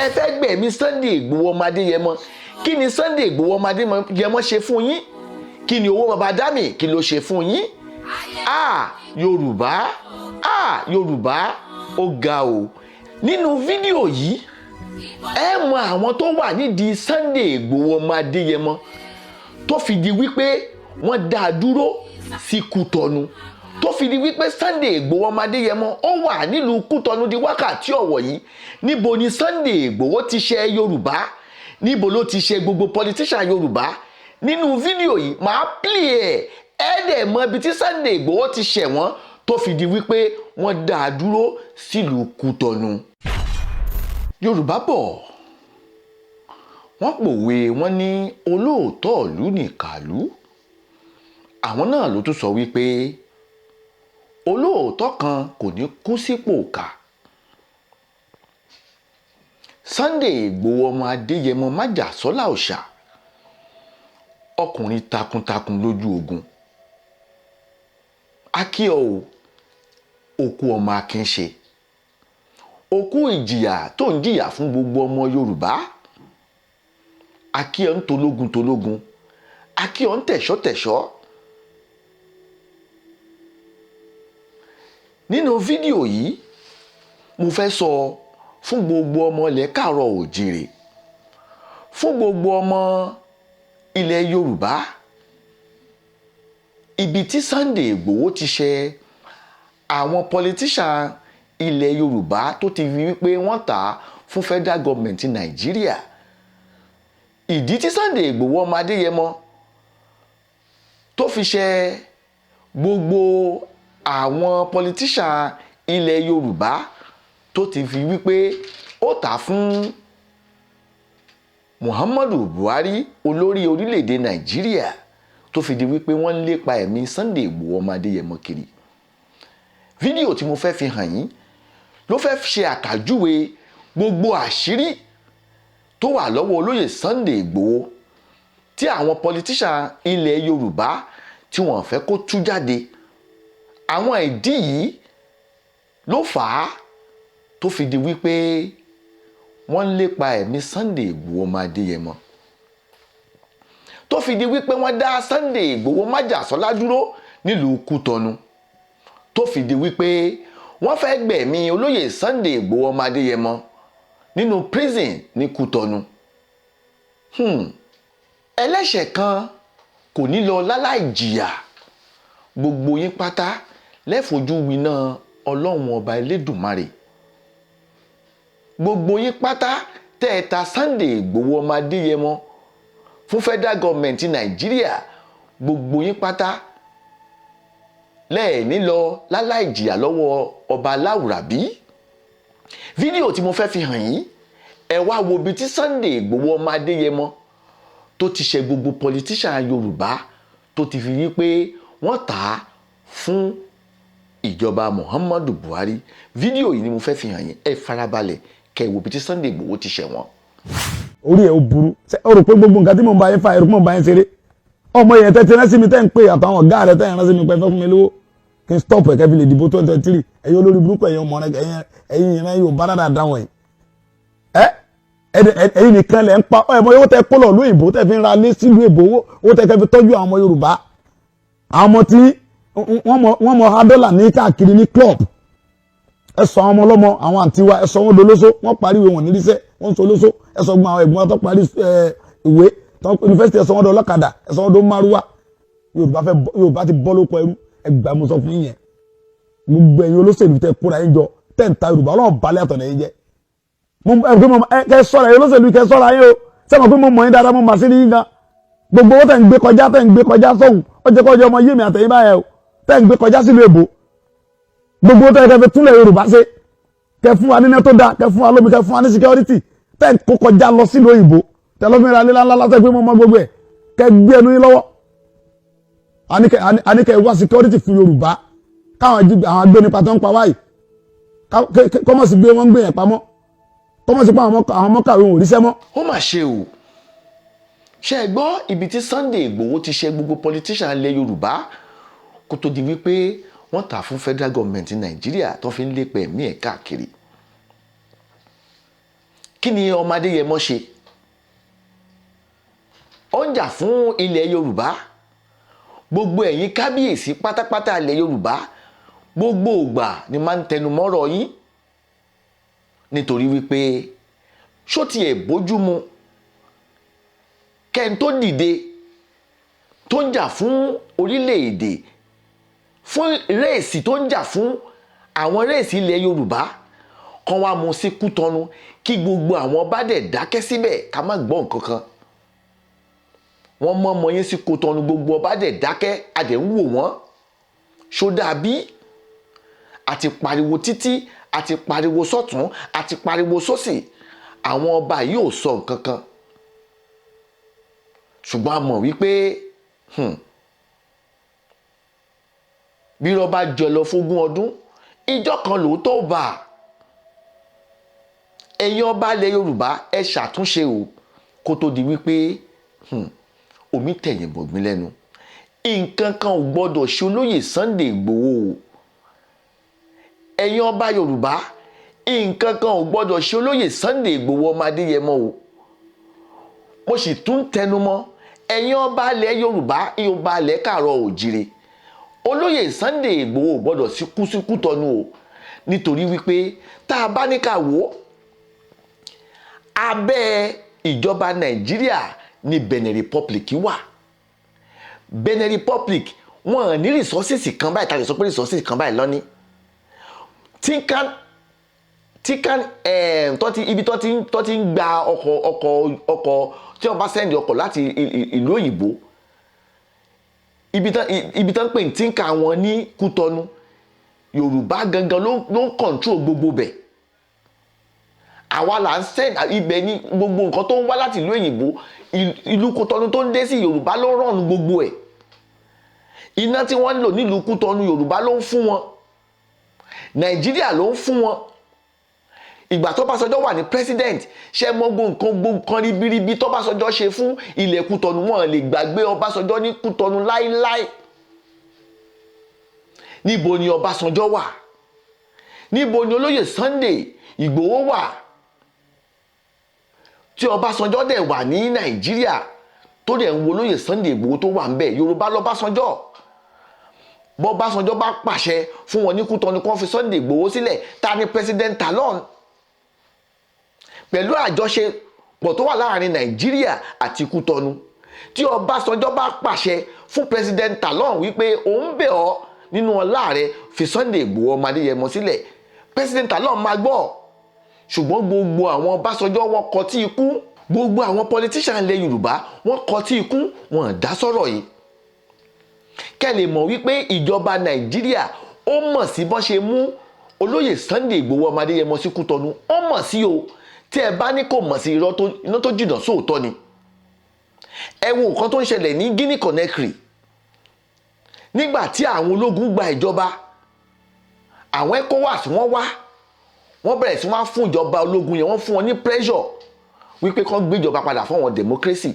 ẹ fẹ́ gbẹ̀mí Sunday Igboho ọmọ Adéyẹmọ. Kí ni Sunday Igboho ọmọ Adéyẹmọ ṣe fún yín? Kí ni owó baba Dami kí ló ṣe fún yín? Yorùbá Yorùbá ó ga o. Nínú fídíò yìí ẹ mọ àwọn tó wà nídìí Sunday Igboho ọmọ Adéyẹmọ tó fi di wípé wọ́n dá a dúró sí Kútọ̀nù, tó fi di wípé Sunday Igboho ọmọ Adéyẹmọ ó wà nílùú Kútọ̀nù di wákàtí ọ̀wọ̀ yìí. Níbo ni Sunday Igboho ti ṣe Yorùbá? Níbo ló ti ṣe gbogbo politician Yorùbá? Nínú fídíò yìí màá play ẹ dẹ̀ mọ ibi tí Sunday Igboho ti ṣẹ̀ wọ́n tó fi di wípé wọ́n dá a dúró sílùú Kútọ̀nù. Yorùbá bọ̀ wọ́n pòwe wọ́n ní olóòótọ́ ìlú nìkàlú. Àwọn náà ló tún sọ wípé olóòótọ́ kan kò ní kú sípò kà. Sunday Igboho ọmọ Adéyẹmọ májàsọ́lá òòṣà, ọkùnrin takuntakun lójú ogun. Akíọ o, òkú ọmọ akin ṣe, òkú ìjìyà tó ń jìyà fún gbogbo ọmọ Yorùbá. Akíọ ń tológun, akíọ ń tẹ̀ṣọ́. Nínú fídíò yìí mo fẹ́ sọ fún gbogbo ọmọ ilẹ̀ káàárọ̀ òjìrè, fún gbogbo ọmọ ilẹ̀ Yorùbá, ibi tí Sunday Igboho ti ṣe àwọn politician ilẹ̀ Yorùbá tó ti fi wípé wọ́n tà á fún federal government Nàìjíríà. Ìdí tí Sunday Igboho ọmọ Adéyẹmọ tó fi ṣe gbogbo àwọn politician ilẹ̀ Yorùbá tó ti fi wípé ó tà fún Muhammadu Buhari olórí orílẹ̀-èdè Nàìjíríà tó fi di wípé wọ́n ń lépa ẹ̀mí Sunday Igboho ọmọ Adéyẹmọ kiri. Fídíò tí mo fẹ́ fi hàn yín ló fẹ́ ṣe àkàjúwe gbogbo àṣírí tó wà lọ́wọ́ olóyè Sunday Igboho tí àwọn politician ilẹ̀ Yorùbá tí wọ́n fẹ́ kó tú jáde. Àwọn ìdí yìí ló fà á tó fi di wípé wọ́n ń lépa ẹ̀mí Sunday Igboho ọmọ Adéyẹmọ, tó fi di wípé wọ́n dá Sunday Igboho májàsọ́lá dúró nílùú Kútọ̀nù, tó fi di wípé wọ́n fẹ́ gbẹ̀mí olóyè Sunday Igboho ọmọ Adéyẹmọ nínú prison ní Kútọ̀nù. Ẹlẹ́ṣẹ̀ kan kò ní lọ láláì jìyà. Gbogbo yín pátá lẹ́fojú winá Ọlọ́run ọba Elédùmarè. Gbogbo yín pátá tẹ́ẹ̀ta Sunday Igboho ọmọ Adéyẹmọ fún federal government Nàìjíríà. Gbogbo yín pátá lẹ́ẹ̀ní lọ láláì jìyà lọ́wọ́ ọba Láwùrábí. Fídíò tí mo fẹ́ fi hàn yín, ẹ wá wo ibi tí Sunday Igboho ọmọ Adéyẹmọ tó ti ṣe gbogbo politician Yorùbá tó ti fi rí pé wọ́n tà á fún ìjọba Muhammadu Buhari. Fídíò yìí ni mo fẹ́ fi hàn yín, ẹ farabalẹ̀ kẹ́ wo ibi tí Sunday Igboho ti ṣẹ̀ wọ́n. Orí ẹ̀ ó burú, ó rò pé gbogbo nǹkan tí mò ń bá yín fa ẹ̀rù mò ń bá yín ṣeré. Ọmọ yẹn tẹ́ ti rán sí mi tẹ́ ń pè àtàwọn ọ̀gá rẹ̀ tẹ́ ń rán sí mi pé fẹ́ fún mi lówó kí n stop ẹ̀kẹ́ fi lè dìbò 2023. Ẹ̀yin olórí burúkú ẹ̀yin ọmọ rẹ̀ ẹ̀yin ìran yóò bá dáadáa dáwọn yìí. Ẹ̀yin nìkan lẹ̀ ń pa ẹ̀mọ yóò tẹ́ kó lọ lóyìnbó tẹ́ fi ń ra lé sílùú èbó owó tẹ́ fi tọ́jú àwọn ọmọ Yorùbá. Àwọn ọmọ tí wọ́n mọ ha dọ́là ní káàkiri ní club. Ẹ sọ àwọn ọmọ ọlọ́mọ àwọn àǹtí wa ẹ sọ wọn dolóso wọ́n parí ìwé wọn níríṣẹ́ wọ́n ń sọ olóso ẹ sọ gbọ́n àwọn ẹ̀gbọ́n tó parí ìwé yunifásitì ẹ sọ wọn dọ ọlọ́kadà ẹ sọ wọn dọ márúwá. Yorùbá ti bọ́ lóko ẹrú ẹgbàá mo sọ fún yín yẹn. Gbogbo ẹ̀yin olóṣèlú tẹ kóra yín jọ tẹ́ ń ta Yorùbá Ọlọ́run balẹ̀ àtọ̀nà yín jẹ́. Kẹ́ sọ́ra ẹ̀yin olóṣèlú kẹ́ sọ́ra yín o sẹ́wọ̀n pé mo mọ̀ yín dáadáa mo mà sí ní yín gan. Gbogbo owó tẹ̀ ń gbé kọjá sóhun ó jẹ́ kọjá ọmọ yé mi àtẹ̀yìn báyẹn o tẹ̀ ń gbé kọjá sílùú èbó. Gbogbo owó tẹ̀ kẹ́ fi túnlẹ̀ Yorùbá ṣe kẹ́ fún wa níná tó dáa kẹ́ fún wa lómi kẹ́ fún wa ní security tẹ̀ ń kó kọjá lọ sílùú òyìnbó tẹ̀ lọ́mìnira lílá ńlá lásẹ̀ pé mo mọ gbogbo ẹ̀ kẹ́ gbé ẹnu yín lọ́wọ́. Àníkẹ́ wá security fún Yorùbá káwọn agbénipa tó ń pa wáyìí kọ́mọ̀ sí gbé wọ́n gbé yẹn pamọ́ kọ́mọ̀ sí pé àwọn ọmọkàwé wọn ò ríṣẹ́ mọ́. Ó mà ṣe o. Ṣé ẹ gbọ́ ibi tí Sunday Igboho ti ṣe gbogbo politician ilẹ̀ Yorùbá kó tó di wípé wọ́n tà fún federal government Nàìjíríà tó fi ń lépa ẹ̀mí ẹ̀ káàkiri. kí ni ọmọ Adéyẹmọ ṣe? Ó ń jà fún ilẹ̀ Yorùbá. Gbogbo ẹ̀yin kábíyèsí pátápátá ilẹ̀ Yorùbá gbogbo ìgbà ni máa ń tẹnu mọ́rọ̀ yín nítorí wípé ṣó tiẹ̀ bójúmu kẹ́ni tó dìde tó ń jà fún orílẹ̀-èdè, fún réèsì tó ń jà fún àwọn réèsì ilẹ̀ Yorùbá kan wá mú sí Kútọnu kí gbogbo àwọn bá dẹ̀ dákẹ́ síbẹ̀ ká má gbọ́ nǹkan kan. Wọ́n mọ́ ọmọ yín sí Kútọnu, gbogbo ọba dẹ̀ dákẹ́, a dẹ̀ ń wò wọ́n. Ṣó dàbí? A ti pariwo títí, a ti pariwo sọ́tún, a ti pariwo sósì, àwọn ọba yìí ò sọ nǹkan kan. Ṣùgbọ́n a mọ̀ wípé bí irọ́ bá jọ lọ fógún ọdún, ìjọ kan lóòótọ́ bá. Ẹ̀yin ọba ilẹ̀ Yorùbá ẹ ṣàtúnṣe o kó tó di wípé omi tẹ̀yìn bọ̀gbìn lẹ́nu. Nǹkan kan ò gbọ́dọ̀ ṣe olóyè Sunday Igboho o. Ẹ̀yin ọba Yorùbá nǹkan kan ò gbọ́dọ̀ ṣe olóyè Sunday Igboho ọmọ Adéyẹmọ o. Mo sì tún tẹnu mọ́ ẹ̀yin ọba ilẹ̀ Yorùbá, ọba ilẹ̀ Káàárọ̀ Oòjíire, olóyè Sunday Igboho ò gbọ́dọ̀ sí Kútọnu o, nítorí wípé tá a bá ní ká wò abẹ́ ìjọba Nàìjíríà ní Benin Republic wà. Benin Republic wọn ní resources kan báyìí, tàbí sọ pé resources kan báyìí lọ́ní. Ibi tó ti ń gba ọkọ̀ tí wọ́n bá sẹ́ndì ọkọ̀ láti ìlú òyìnbó, ibi tán pè ní tínkà wọn ní Kútọnu, Yorùbá gangan ló ń control gbogbo bẹ̀. Àwa là ń send ibẹ̀ ní gbogbo nǹkan tó ń wá láti ìlú òyìnbó, ìlú Kútọnu tó ń dé sí Yorùbá ló rọ̀nù gbogbo ẹ̀. Iná tí wọ́n ń lò nílùú Kútọnu Yorùbá ló ń fún wọn, Nàìjíríà ló ń fún wọn. Ìgbà t'Ọbásanjọ́ wà ní president, ṣe mọ gbogbo nǹkan ribiribi t'Ọbásanjọ́ ṣe fún ilẹ̀ Kútọnu, wọn lè gbàgbé Ọbásanjọ́ ní Kútọnu láíláí. Níbo ni Ọbásanjọ́ wà? Níbo ni olóyè Sunday Igboho wà? Tí Ọbásanjọ́ dẹ̀ wà ní Nàìjíríà tó dẹ̀ ń wo olóyè Sunday Igboho tó wà ń bẹ̀, Yorùbá l'Ọbásanjọ́. Bọ́básanjọ́ bá pàṣẹ fún wọn ní Kútọnu kó fi Sunday Igboho sílẹ̀, ta ni President Talon? Pẹ̀lú àjọṣepọ̀ tó wà láàrin Nàìjíríà àti Kútọnu, tí Ọbásanjọ́ bá pàṣẹ fún President Talon wípé òun bẹ̀ ọ́ nínú ọlá rẹ̀ fi Sunday Igboho ọmọ Adéyẹmọ sílẹ̀, President Talon máa gbọ́. Ṣùgbọ́n gbogbo àwọn Ọbásanjọ́ wọn kọtí ikú, gbogbo àwọn politician ilẹ̀ Yorùbá wọn kọtí ikú, wọn dá sọ̀rọ̀ yìí. Kẹ́ lè mọ̀ wípé ìjọba Nàìjíríà ó mọ̀ sí bọ́n ṣe mú olóyè Sunday Igboho ọmọ Adéyẹmọ sí Kútọnu, ó mọ̀ sí o. Tí ẹ bá ní kò mọ̀ sí iná tó jìnnà sóòótọ́ ni. Ẹ wo nǹkan tó ń ṣẹlẹ̀ ní Guinea Conakry. Nígbà tí àwọn ológun gba ìjọba, àwọn ECOWAS wọ́n bẹ̀rẹ̀ sí wọ́n fún ìjọba ológun yẹn, wọ́n fún wọn ní pressure wípé kán gbé ìjọba padà fún àwọn democracy.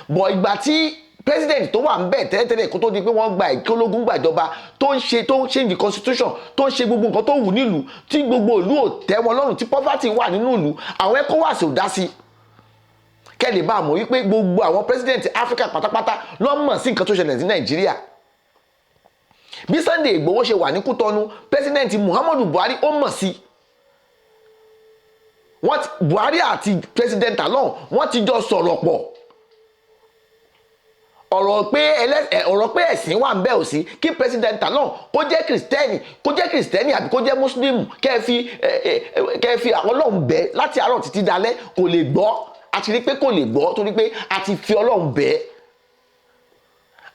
Bọ̀ ìgbà tí president tó wà ń bẹ̀ tẹ́lẹ̀tẹ́lẹ̀ kó tó di pé wọ́n gba ìkólógún gbàjọba tó ń change constitution, tó ń ṣe gbogbo nǹkan tó wù nílùú, tí gbogbo ìlú ò tẹ́ wọn lọ́rùn, tí poverty wà nínú ìlú, àwọn ECOWAS ò dá sí. Kẹ́ lè bá mọ̀ wípé gbogbo àwọn president Africa pátápátá ló mọ̀ sí nǹkan tó ṣẹlẹ̀ ní Nàìjíríà. Bí Sunday Igboho ṣe wà ní Kútọnu, president Muhammadu Buhari ó mọ̀ sí. Buhari àti president Talon wọ́n ti jọ sọ̀rọ̀ pọ̀. Ọ̀rọ̀ pé ẹ̀sìn wà ń bẹ ò sí, kí president Talon kó jẹ́ kìrìsìtẹ́nì àbí kó jẹ́ muslim, kẹ́ fi àwọn Ọlọ́run bẹ̀ láti àárọ̀ títí dalẹ́, kò lè gbọ́. A ti rí pé kò lè gbọ́ torí pé a ti fi Ọlọ́run bẹ̀.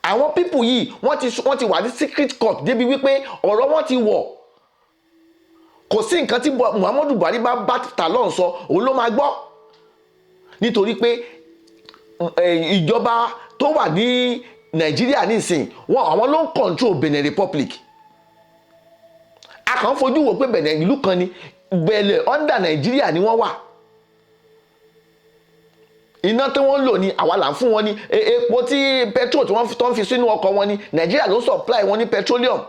Àwọn pípù yìí wọ́n ti wà ní secret court débi wípé ọ̀rọ̀ wọn ti wọ̀. Kò sí nǹkan tí Muhammadu Buhari bá Talon sọ òun ló máa gbọ́, nítorí pé ìjọba tó wà ní Nàìjíríà nísìn àwọn ló ń control Benin Republic. A kàn fojú wò pé Benin ìlú kan ni, bẹ̀lẹ̀ under Nàìjíríà ni wọ́n wà. Iná tí wọ́n lò ní àwa là ń fún wọn ní, epo tí petrol tí wọ́n fi sínú ọkọ̀ wọn ní Nàìjíríà ló supply wọn ní petroleum.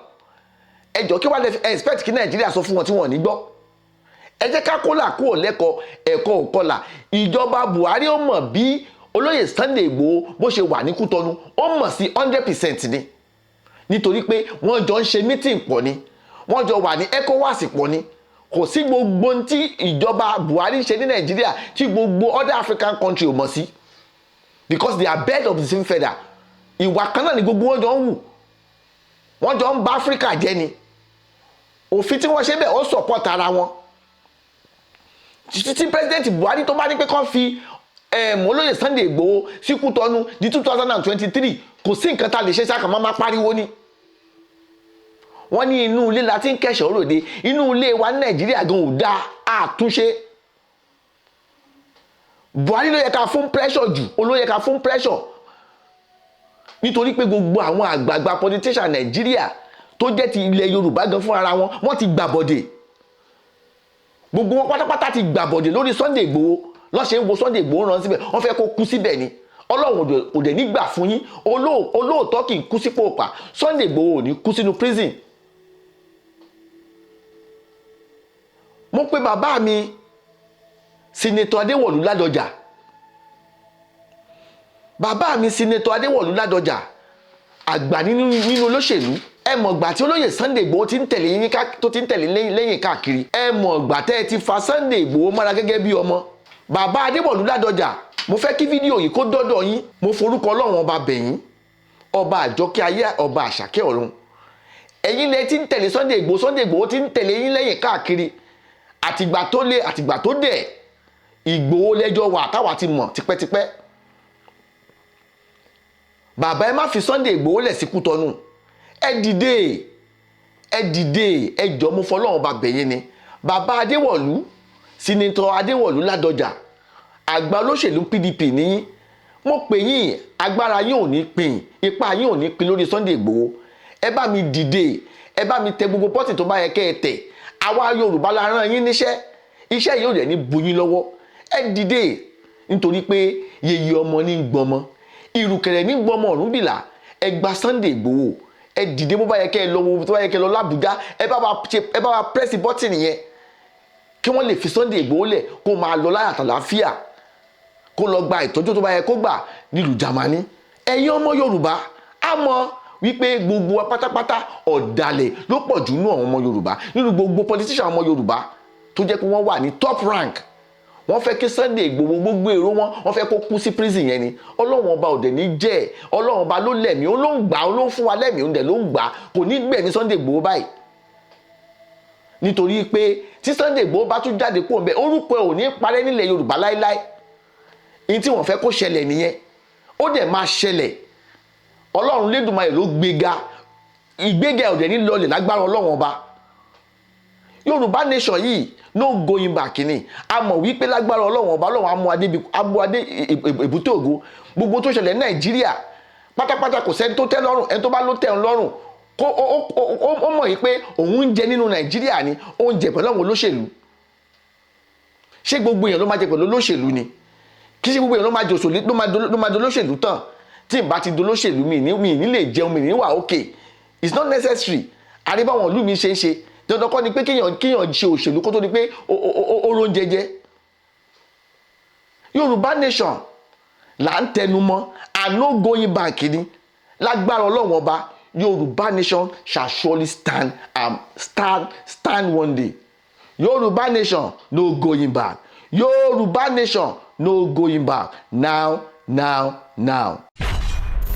Ẹjọ́ kí wàá lè expect kí Nàìjíríà sọ fún wọn tí wọ́n ní gbọ́? ẹ jẹ́ ká kólà kúrò lẹ́kọ̀ọ́ ẹ̀kọ́ òkọlà. Ìjọba Buhari ó mọ̀ bí olóyè Sunday Igboho bó ṣe wà ní Kútọ́nù, ó mọ̀ sí 100% ni, nítorí pé wọ́n jọ ń ṣe meeting pọ̀ ni, wọ́n jọ wà ní ECOWAS pọ̀ ni. Kò sí gbogbo tí ìjọba Buhari ṣe ní Nàìjíríà tí gbogbo other African country ò mọ̀ sí, because they are birds of the same feather. Ìwà kan náà ni gbogbo wọn jọ ń wù, wọ́n jọ ń bà Africa jẹ́ ni. Òfin tí wọ́n ṣe bẹ́ẹ̀ ó support ara wọn. Tí President Buhari tó bá ní pé kán fi olóyè Sunday Igboho sí Kútọ́nù di 2023, kò sí nǹkan tá a lè ṣe sáà kan máa pariwo ni. Wọ́n ní inú ilé la ti ń kẹ́ṣọ̀ ròde, inú ilé wa ní Nàìjíríà gan ò dáa, àtúnṣe. Buhari ló yẹ ká fún pressure jù, olóyè ká fún pressure, nítorí pé gbogbo àwọn àgbààgbà politician Nàìjíríà tó jẹ́ ti ilẹ̀ Yorùbá gan fún ara wọn, wọ́n ti gbàbọ̀dè. Gbogbo wọn pátápátá ti gbàbọ̀dè lórí Sunday Igboho. Lọ́sẹ̀ ń wo Sunday Igboho rán síbẹ̀, wọ́n fẹ́ kó kú síbẹ̀ ni. Ọlọ́run ò dẹ̀ nígbà fún yín, olóòótọ́ kì í kú sípò òpà. Sunday Igboho ò ní kú sínú prison. Mo pe bàbá mi Senator Adéwọ̀lú Ládọjà. Bàbá mi Senator Adéwọ̀lú Ládọjà, àgbà nínú olóṣèlú. Ẹ mọ̀ ìgbà tí olóyè Sunday Igboho ti ń tẹ̀lé yín tó ti ń tẹ̀lé lẹ́yìn káàkiri. Ẹ mọ̀ ìgbà tẹ́ ẹ ti fa Sunday Igboho mọ́ra gẹ́gẹ́ bí ọmọ. Bàbá Adéwọ̀lú Ládọjà, mo fẹ́ kí fídíò yìí kó dọ́dọ̀ yín. Mo forúkọ Ọlọ́run ọba bẹ̀yín, ọba àjọkẹ́ ayé, ọba àṣàkẹ́ ọ̀run. Ẹ̀yin lẹ ti ń tẹ̀lé Sunday Igboho, Sunday Igboho ti ń tẹ̀lé yín lẹ́yìn káàkiri. Àtìgbà tó lé àtìgbà tó dẹ̀, Igboho lẹ́jọ́ wà táwa ti mọ̀ tipẹ́tipẹ́. Bàbá ẹ má fi Sunday Igboho lẹ̀ sí Kútọ́nù. Ẹ dìde, ẹ jọ̀ọ́ mo fọlọ́run ọba bẹ̀yín ni. Bàbá Adéwọ̀lú, Senator Adéwọ̀lú Ládọjà, àgbà olóṣèlú PDP ní. Mo pè yín, agbára yín ò ní pín, ipá yín ò ní pín lórí Sunday Igboho. Ẹ bá mi dìde, ẹ bá mi tẹ gbogbo pọ́tì tó bá yẹ kẹ́ ẹ tẹ̀. Àwa Yorùbá la rán yín níṣẹ́, iṣẹ́ yìí ò dẹ̀ ní bu yín lọ́wọ́. Ẹ dìde, nítorí pé yèyé ọmọ ní gbọmọ, ìrùkẹ̀rẹ̀ ní gbọmọ Ọ̀rúnbìlà. Ẹ gba Sunday Igboho, ẹ dìde bó bá yẹ kẹ́ ẹ lọ, tó bá yẹ kẹ́ ẹ lọ l'Àbújá, ẹ bá wa press button yẹn kí wọ́n lè fi Sunday Igboho lẹ̀ kó máa lọ láyà àtàlàáfíà, kó lọ gba ìtọ́jú tó bá yẹ kó gbà nílùú Jámánì. Ẹ̀yin ọmọ Yorùbá á mọ̀ wípé gbogbo wa pátápátá ọ̀dàlẹ̀ ló pọ̀ jù nínú àwọn ọmọ Yorùbá, nínú gbogbo politician ọmọ Yorùbá tó jẹ́ pé wọ́n wà ní top rank. Wọ́n fẹ́ kí Sunday Igboho gbogbo èrò wọ́n fẹ́ kó kú sí prison yẹn ni. Ọlọ́run ọba òdẹ̀ ní jẹ́, Ọlọ́run ọba ló lẹ̀mí, ó ló ń gbà, ó ló ń fún wa lẹ́mí, ó dẹ̀ ló ń gbà, kò ní gbẹ̀mí Sunday Igboho báyìí. Nítorí pé tí Sunday Igboho bá tún jáde kúrò ńbẹ̀, orúkọ ẹ̀ ò ní parẹ́ nílẹ̀ Yorùbá láíláí. Ìyí tí wọ́n fẹ́ kó ṣẹlẹ̀ nìyẹn, ó dẹ̀ máa ṣẹlẹ̀. Ọlọ́run Lédùmarè ló gbéga, ìgbéga òdẹ̀ ní lọlẹ̀ lágbára Ọlọ́run ọba. Yorùbá nation yìí no going back ni. A mọ̀ wípé lágbára Ọlọ́run ọba, Ọlọ́run amú adé èbúté ògo. Gbogbo tó ṣẹlẹ̀ ní Nàìjíríà pátápátá kò sẹ́ni tó tẹ́ lọ́rùn, ẹni tó bá ló tẹ́ lọ́rùn ó mọ̀ wípé òun ń jẹ nínú Nàìjíríà ni, ó ń jẹ pẹ̀lú àwọn olóṣèlú. Ṣé gbogbo èèyàn ló máa jẹ pẹ̀lú olóṣèlú ni? Kí ṣe gbogbo èèyàn ló máa dolóṣèlú tán? Tí n bá ti dolóṣèlú mi ní lè jẹun, mi ní wà okay. It's not necessary. Àríbáwọn ìlú mi ṣe ń ṣe. Dandan kọ́ ni pé kéèyàn ṣe òṣèlú kó tó di pé oró ń jẹjẹ. Yorùbá nation là ń tẹnu mọ́, and no going back ni. Lágbára Ọlọ́run ọba, Yorùbá nation shall surely stand one day. Yorùbá nation no going back. Yorùbá nation no going back. Now.